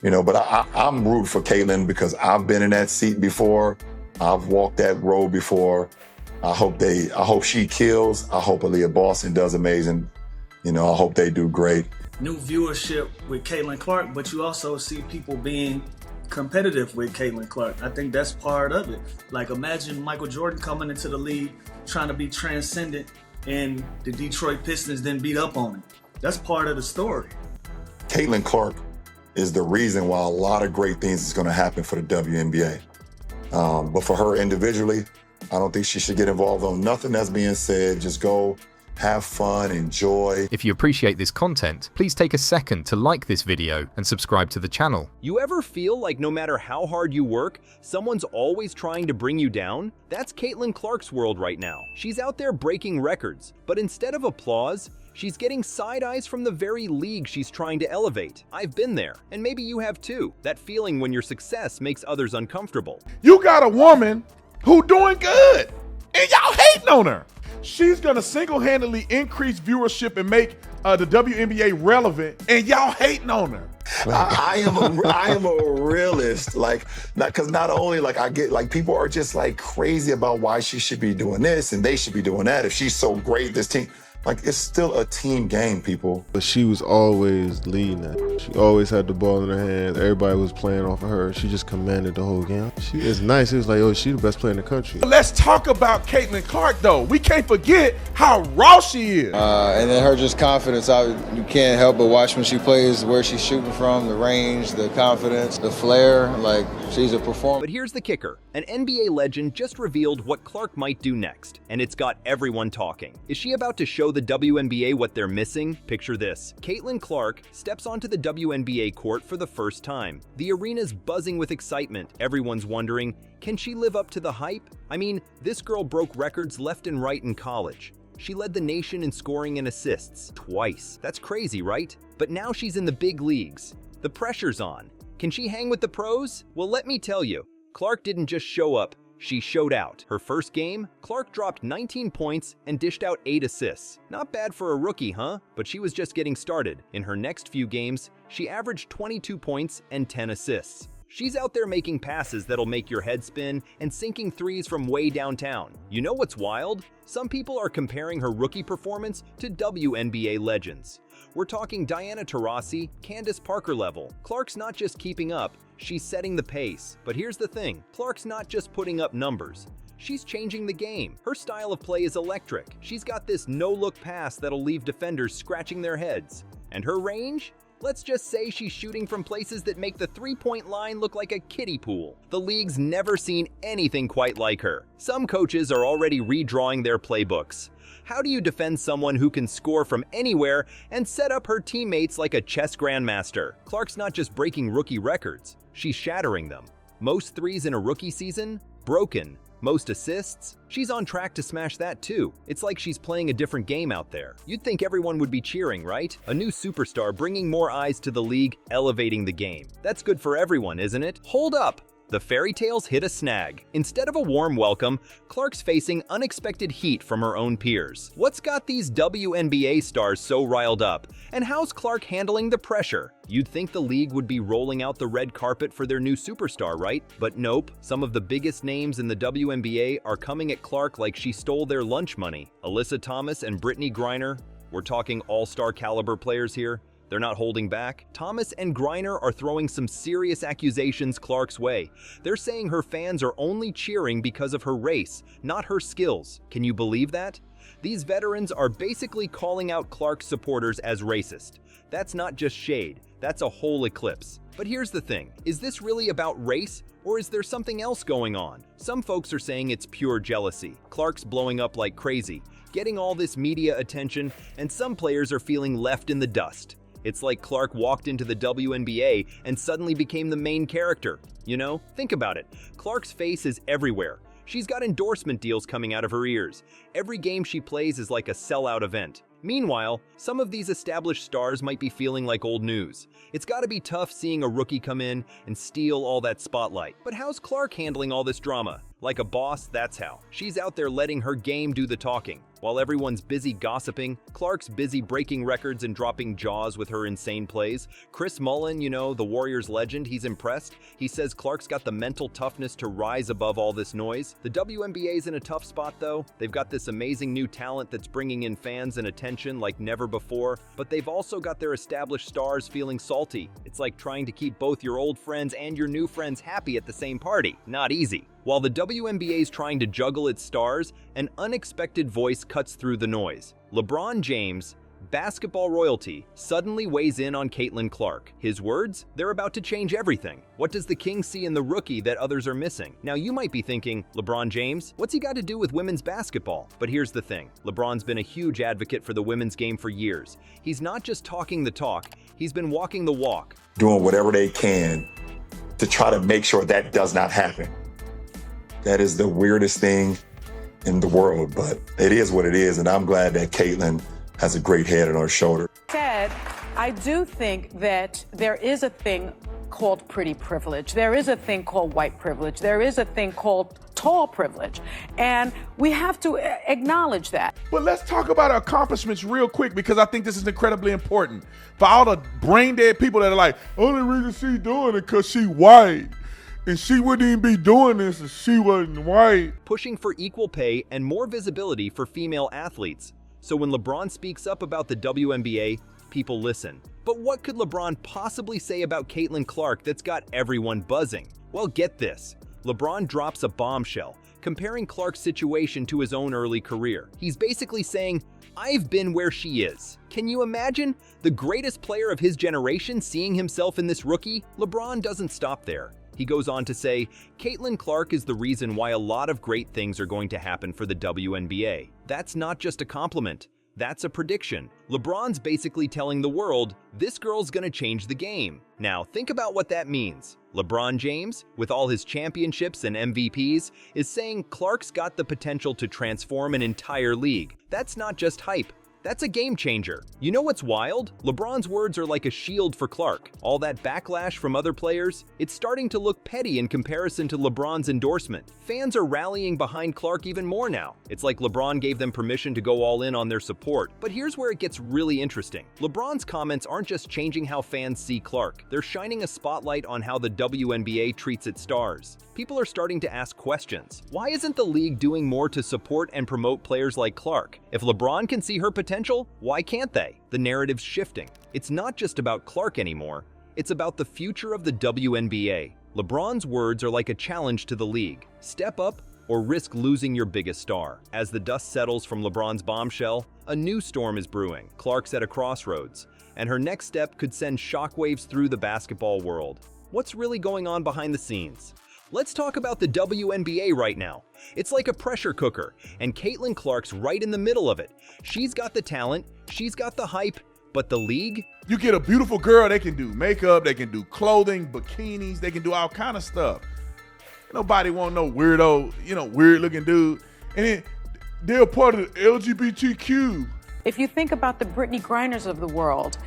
But I'm rooting for Caitlin because I've been in that seat before. I've walked that road before. I hope she kills. I hope Aaliyah Boston does amazing. I hope they do great. New viewership with Caitlin Clark, but you also see people being competitive with Caitlin Clark. I think that's part of it. Like, imagine Michael Jordan coming into the league trying to be transcendent and the Detroit Pistons then beat up on him. That's part of the story. Caitlin Clark is the reason why a lot of great things is going to happen for the WNBA. But for her individually, I don't think she should get involved on nothing that's being said. Just go have fun, enjoy. If you appreciate this content, please take a second to like this video and subscribe to the channel. You ever feel like no matter how hard you work, someone's always trying to bring you down? That's Caitlin Clark's world right now. She's out there breaking records, but instead of applause, she's getting side eyes from the very league she's trying to elevate. I've been there, and maybe you have too. That feeling when your success makes others uncomfortable. You got a woman who doing good, and y'all hating on her. She's gonna single-handedly increase viewership and make the WNBA relevant, and y'all hating on her. I am a realist, because not only I get people are just crazy about why she should be doing this and they should be doing that. If she's so great, this team. It's still a team game, people. But she was always leading that. She always had the ball in her hands. Everybody was playing off of her. She just commanded the whole game. She is nice. It was like, oh, she's the best player in the country. Let's talk about Caitlin Clark, though. We can't forget how raw she is. And then her just confidence. You can't help but watch when she plays, where she's shooting from, the range, the confidence, the flair. She's a performer. But here's the kicker. An NBA legend just revealed what Clark might do next, and it's got everyone talking. Is she about to show the WNBA what they're missing? Picture this. Caitlin Clark steps onto the WNBA court for the first time. The arena's buzzing with excitement. Everyone's wondering, can she live up to the hype? I mean, this girl broke records left and right in college. She led the nation in scoring and assists twice. That's crazy, right? But now she's in the big leagues. The pressure's on. Can she hang with the pros? Well, let me tell you, Clark didn't just show up. She showed out. Her first game, Clark dropped 19 points and dished out 8 assists. Not bad for a rookie, huh? But she was just getting started. In her next few games, she averaged 22 points and 10 assists. She's out there making passes that'll make your head spin and sinking threes from way downtown. You know what's wild? Some people are comparing her rookie performance to WNBA legends. We're talking Diana Taurasi, Candace Parker level. Clark's not just keeping up, she's setting the pace. But here's the thing, Clark's not just putting up numbers. She's changing the game. Her style of play is electric. She's got this no-look pass that'll leave defenders scratching their heads. And her range? Let's just say she's shooting from places that make the three-point line look like a kiddie pool. The league's never seen anything quite like her. Some coaches are already redrawing their playbooks. How do you defend someone who can score from anywhere and set up her teammates like a chess grandmaster? Clark's not just breaking rookie records, she's shattering them. Most threes in a rookie season? Broken. Most assists? She's on track to smash that too. It's like she's playing a different game out there. You'd think everyone would be cheering, right? A new superstar bringing more eyes to the league, elevating the game. That's good for everyone, isn't it? Hold up! The fairy tales hit a snag. Instead of a warm welcome, Clark's facing unexpected heat from her own peers. What's got these WNBA stars so riled up? And how's Clark handling the pressure? You'd think the league would be rolling out the red carpet for their new superstar, right? But nope, some of the biggest names in the WNBA are coming at Clark like she stole their lunch money. Alyssa Thomas and Brittany Griner, we're talking all-star caliber players here. They're not holding back. Thomas and Griner are throwing some serious accusations Clark's way. They're saying her fans are only cheering because of her race, not her skills. Can you believe that? These veterans are basically calling out Clark's supporters as racist. That's not just shade, that's a whole eclipse. But here's the thing, is this really about race? Or is there something else going on? Some folks are saying it's pure jealousy. Clark's blowing up like crazy, getting all this media attention, and some players are feeling left in the dust. It's like Clark walked into the WNBA and suddenly became the main character. You know, think about it. Clark's face is everywhere. She's got endorsement deals coming out of her ears. Every game she plays is like a sellout event. Meanwhile, some of these established stars might be feeling like old news. It's gotta be tough seeing a rookie come in and steal all that spotlight. But how's Clark handling all this drama? Like a boss, that's how. She's out there letting her game do the talking. While everyone's busy gossiping, Clark's busy breaking records and dropping jaws with her insane plays. Chris Mullin, the Warriors legend, he's impressed. He says Clark's got the mental toughness to rise above all this noise. The WNBA's in a tough spot though. They've got this amazing new talent that's bringing in fans and attention like never before, but they've also got their established stars feeling salty. It's like trying to keep both your old friends and your new friends happy at the same party. Not easy. While the WNBA's trying to juggle its stars, an unexpected voice cuts through the noise. LeBron James, basketball royalty, suddenly weighs in on Caitlin Clark. His words? They're about to change everything. What does the king see in the rookie that others are missing? Now you might be thinking, LeBron James? What's he got to do with women's basketball? But here's the thing. LeBron's been a huge advocate for the women's game for years. He's not just talking the talk, he's been walking the walk. Doing whatever they can to try to make sure that does not happen. That is the weirdest thing in the world, but it is what it is, and I'm glad that Caitlin has a great head on her shoulder. I do think that there is a thing called pretty privilege. There is a thing called white privilege. There is a thing called tall privilege, and we have to acknowledge that. But let's talk about her accomplishments real quick, because I think this is incredibly important for all the brain dead people that are like, only reason she's doing it because she white. And she wouldn't even be doing this if she wasn't white. Pushing for equal pay and more visibility for female athletes. So when LeBron speaks up about the WNBA, people listen. But what could LeBron possibly say about Caitlin Clark that's got everyone buzzing? Well, get this. LeBron drops a bombshell, comparing Clark's situation to his own early career. He's basically saying, I've been where she is. Can you imagine? The greatest player of his generation seeing himself in this rookie? LeBron doesn't stop there. He goes on to say, Caitlin Clark is the reason why a lot of great things are going to happen for the WNBA. That's not just a compliment. That's a prediction. LeBron's basically telling the world, this girl's gonna change the game. Now, think about what that means. LeBron James, with all his championships and MVPs, is saying Clark's got the potential to transform an entire league. That's not just hype. That's a game changer. You know what's wild? LeBron's words are like a shield for Clark. All that backlash from other players, it's starting to look petty in comparison to LeBron's endorsement. Fans are rallying behind Clark even more now. It's like LeBron gave them permission to go all in on their support. But here's where it gets really interesting. LeBron's comments aren't just changing how fans see Clark. They're shining a spotlight on how the WNBA treats its stars. People are starting to ask questions. Why isn't the league doing more to support and promote players like Clark? If LeBron can see her potential, why can't they? The narrative's shifting. It's not just about Clark anymore. It's about the future of the WNBA. LeBron's words are like a challenge to the league. Step up or risk losing your biggest star. As the dust settles from LeBron's bombshell, a new storm is brewing. Clark's at a crossroads, and her next step could send shockwaves through the basketball world. What's really going on behind the scenes? Let's talk about the WNBA right now. It's like a pressure cooker, and Caitlin Clark's right in the middle of it. She's got the talent, she's got the hype, but the league? You get a beautiful girl, they can do makeup, they can do clothing, bikinis, they can do all kind of stuff. Nobody want no weirdo, weird looking dude. And then they're part of the LGBTQ. If you think about the Brittany Griners of the world,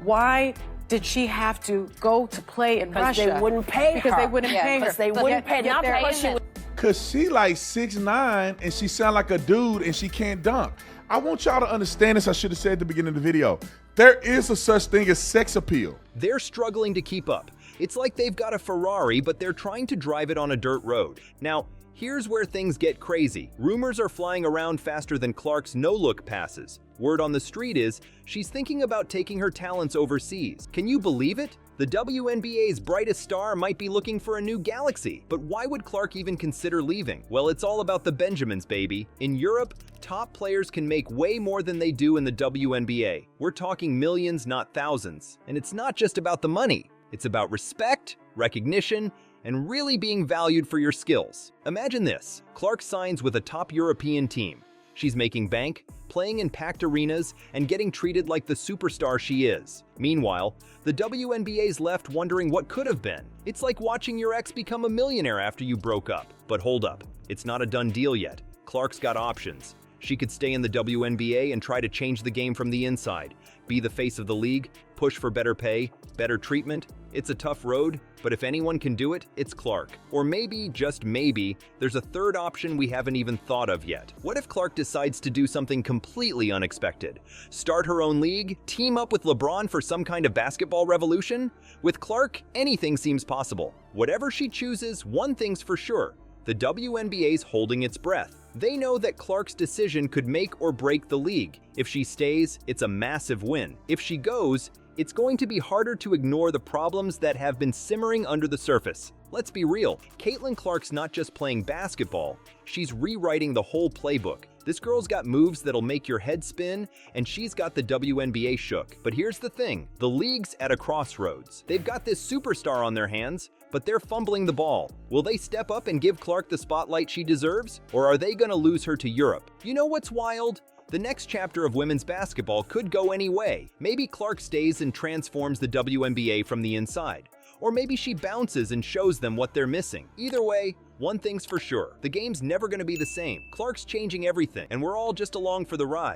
why did she have to go to play in Russia? Because they wouldn't pay her. Because they wouldn't pay her. Because they wouldn't pay. Not because she was. Cause she like 6'9" and she sound like a dude and she can't dunk. I want y'all to understand this. I should have said at the beginning of the video. There is a such thing as sex appeal. They're struggling to keep up. It's like they've got a Ferrari, but they're trying to drive it on a dirt road. Now, here's where things get crazy. Rumors are flying around faster than Clark's no-look passes. Word on the street is she's thinking about taking her talents overseas. Can you believe it? The WNBA's brightest star might be looking for a new galaxy. But why would Clark even consider leaving? Well, it's all about the Benjamins, baby. In Europe, top players can make way more than they do in the WNBA. We're talking millions, not thousands. And it's not just about the money. It's about respect, recognition, and really being valued for your skills. Imagine this. Clark signs with a top European team. She's making bank, playing in packed arenas, and getting treated like the superstar she is. Meanwhile, the WNBA's left wondering what could have been. It's like watching your ex become a millionaire after you broke up. But hold up, it's not a done deal yet. Clark's got options. She could stay in the WNBA and try to change the game from the inside, be the face of the league, push for better pay, better treatment. It's a tough road, but if anyone can do it, it's Clark. Or maybe, just maybe, there's a third option we haven't even thought of yet. What if Clark decides to do something completely unexpected? Start her own league? Team up with LeBron for some kind of basketball revolution? With Clark, anything seems possible. Whatever she chooses, one thing's for sure. The WNBA's holding its breath. They know that Clark's decision could make or break the league. If she stays, it's a massive win. If she goes, it's going to be harder to ignore the problems that have been simmering under the surface. Let's be real, Caitlin Clark's not just playing basketball, she's rewriting the whole playbook. This girl's got moves that'll make your head spin, and she's got the WNBA shook. But here's the thing, the league's at a crossroads. They've got this superstar on their hands, but they're fumbling the ball. Will they step up and give Clark the spotlight she deserves? Or are they gonna lose her to Europe? You know what's wild? The next chapter of women's basketball could go any way. Maybe Clark stays and transforms the WNBA from the inside. Or maybe she bounces and shows them what they're missing. Either way, one thing's for sure, the game's never gonna be the same. Clark's changing everything, and we're all just along for the ride.